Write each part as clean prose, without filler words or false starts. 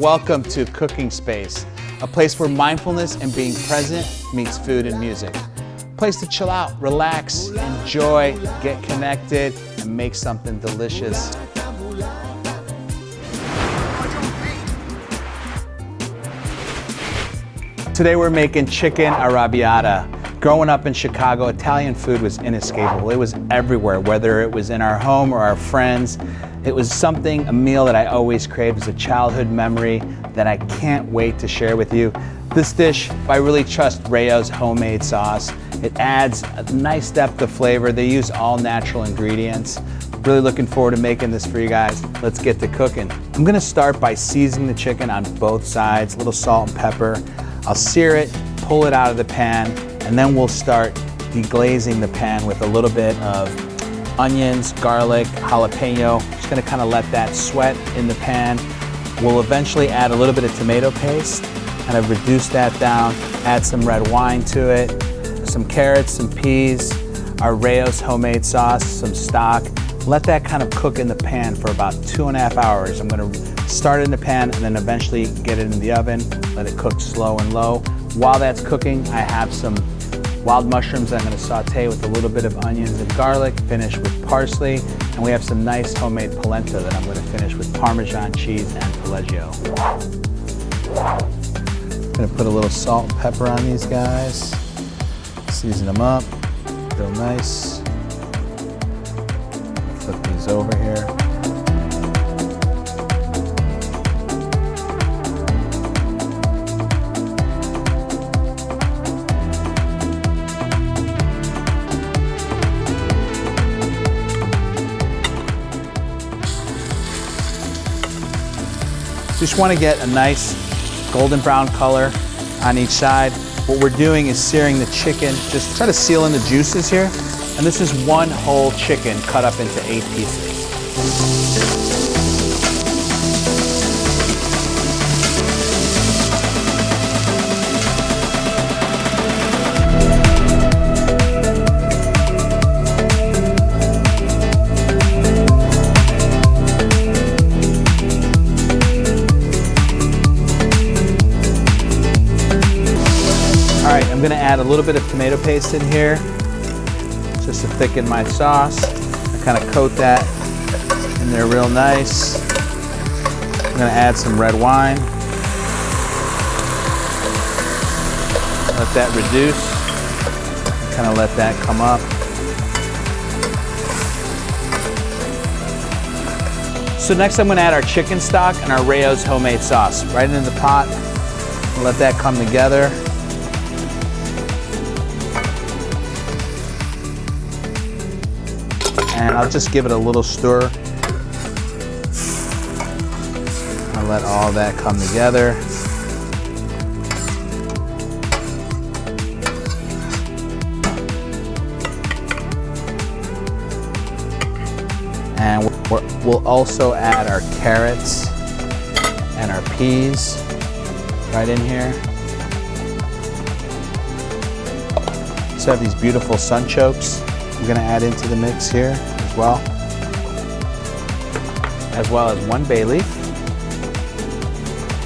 Welcome to Cooking Space, a place where mindfulness and being present meets food and music. A place to chill out, relax, enjoy, get connected, and make something delicious. Today we're making chicken arrabbiata. Growing up in Chicago, Italian food was inescapable. It was everywhere, whether it was in our home or our friends. It was a meal that I always craved. It was a childhood memory that I can't wait to share with you. This dish, I really trust Rayo's homemade sauce. It adds a nice depth of flavor. They use all natural ingredients. Really looking forward to making this for you guys. Let's get to cooking. I'm gonna start by seasoning the chicken on both sides, a little salt and pepper. I'll sear it, pull it out of the pan, and then we'll start deglazing the pan with a little bit of onions, garlic, jalapeno. Just gonna kind of let that sweat in the pan. We'll eventually add a little bit of tomato paste, kind of reduce that down, add some red wine to it, some carrots, some peas, our Rayo's homemade sauce, some stock. Let that kind of cook in the pan for about 2.5 hours. I'm gonna start in the pan and then eventually get it in the oven, let it cook slow and low. While that's cooking, I have some wild mushrooms that I'm gonna saute with a little bit of onions and garlic, finish with parsley, and we have some nice homemade polenta that I'm gonna finish with Parmesan cheese and taleggio. Gonna put a little salt and pepper on these guys, season them up, real nice. Flip these over here. Just want to get a nice golden brown color on each side. What we're doing is searing the chicken, just try to seal in the juices here. And this is one whole chicken cut up into 8 pieces. I'm gonna add a little bit of tomato paste in here, just to thicken my sauce. I kind of coat that in there real nice. I'm gonna add some red wine. Let that reduce. Kind of let that come up. So next I'm gonna add our chicken stock and our Rayo's homemade sauce right into the pot. Let that come together. And I'll just give it a little stir. I'll let all that come together. And we'll also add our carrots and our peas right in here. So I have these beautiful sunchokes I'm gonna add into the mix here as well as 1 bay leaf.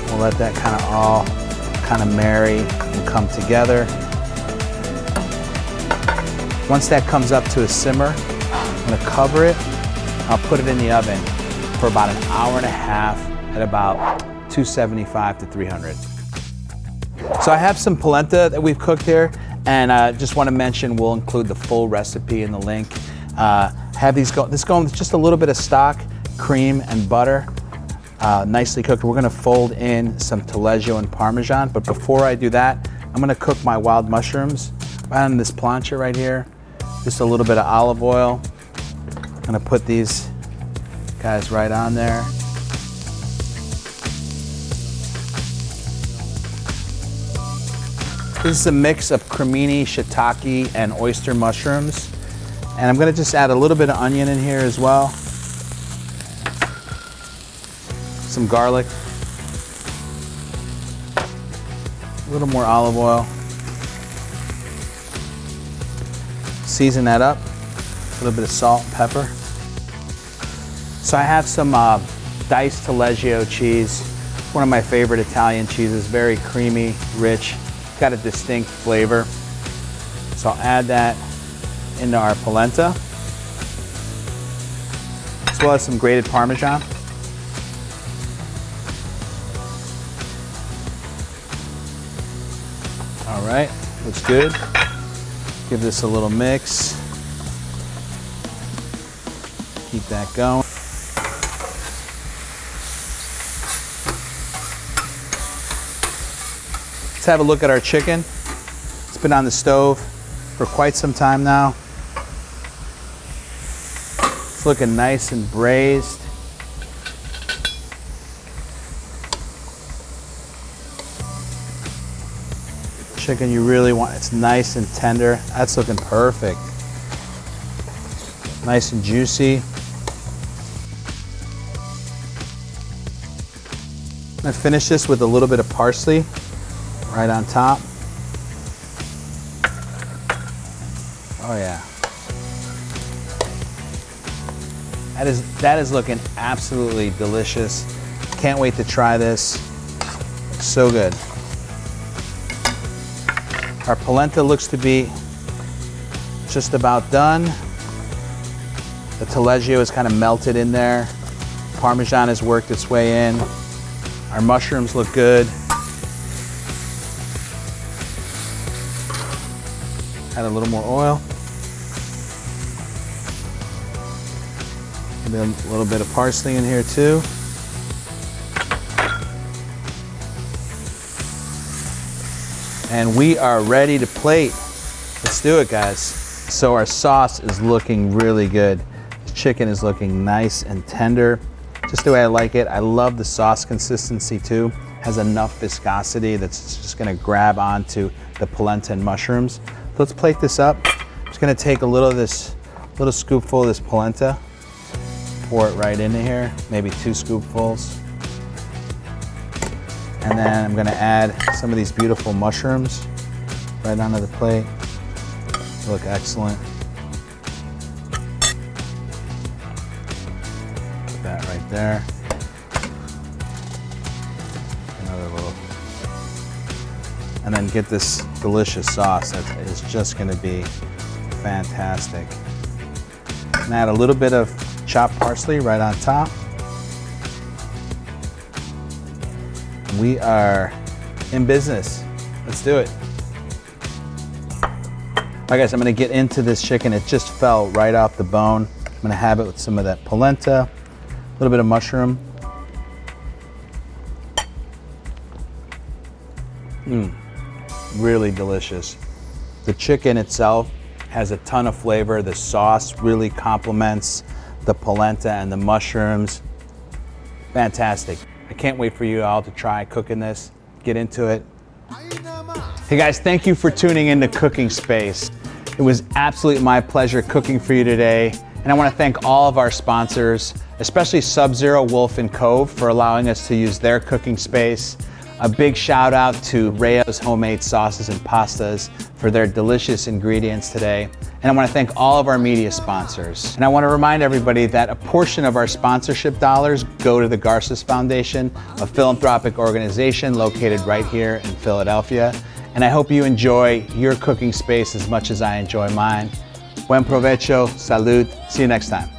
We'll let that all marry and come together. Once that comes up to a simmer, I'm gonna cover it. I'll put it in the oven for about 1.5 hours at about 275 to 300. So I have some polenta that we've cooked here, and I just want to mention we'll include the full recipe in the link. Have these this going with just a little bit of stock, cream, and butter, nicely cooked. We're gonna fold in some taleggio and Parmesan, but before I do that, I'm gonna cook my wild mushrooms right on this plancha right here. Just a little bit of olive oil. I'm gonna put these guys right on there. This is a mix of cremini, shiitake, and oyster mushrooms. And I'm gonna just add a little bit of onion in here as well. Some garlic. A little more olive oil. Season that up. A little bit of salt and pepper. So I have some diced taleggio cheese. One of my favorite Italian cheeses, very creamy, rich, got a distinct flavor. So I'll add that into our polenta, as well as some grated Parmesan. All right, looks good. Give this a little mix. Keep that going. Let's have a look at our chicken. It's been on the stove for quite some time now. It's looking nice and braised. Chicken you really want, it's nice and tender. That's looking perfect. Nice and juicy. I'm gonna finish this with a little bit of parsley right on top. Oh yeah. That is looking absolutely delicious. Can't wait to try this. Looks so good. Our polenta looks to be just about done. The taleggio is kind of melted in there. Parmesan has worked its way in. Our mushrooms look good. Add a little more oil. Maybe a little bit of parsley in here too. And we are ready to plate. Let's do it, guys. So our sauce is looking really good. The chicken is looking nice and tender, just the way I like it. I love the sauce consistency too. Has enough viscosity that's just gonna grab onto the polenta and mushrooms. Let's plate this up. I'm just gonna take a little scoopful of this polenta, pour it right into here, maybe 2 scoopfuls. And then I'm gonna add some of these beautiful mushrooms right onto the plate. They look excellent. Put that right there. Another little. And then get this delicious sauce that is just gonna be fantastic. And add a little bit of chopped parsley right on top. We are in business. Let's do it. All right, guys, I'm gonna get into this chicken. It just fell right off the bone. I'm gonna have it with some of that polenta, a little bit of mushroom. Really delicious. The chicken itself has a ton of flavor. The sauce really complements the polenta and the mushrooms. Fantastic. I can't wait for you all to try cooking this, get into it. Hey guys, thank you for tuning into Cooking Space. It was absolutely my pleasure cooking for you today. And I want to thank all of our sponsors, especially Sub-Zero, Wolf, and Cove for allowing us to use their cooking space. A big shout out to Rayo's Homemade Sauces and Pastas for their delicious ingredients today. And I want to thank all of our media sponsors. And I want to remind everybody that a portion of our sponsorship dollars go to the Garces Foundation, a philanthropic organization located right here in Philadelphia. And I hope you enjoy your cooking space as much as I enjoy mine. Buen provecho, salud, see you next time.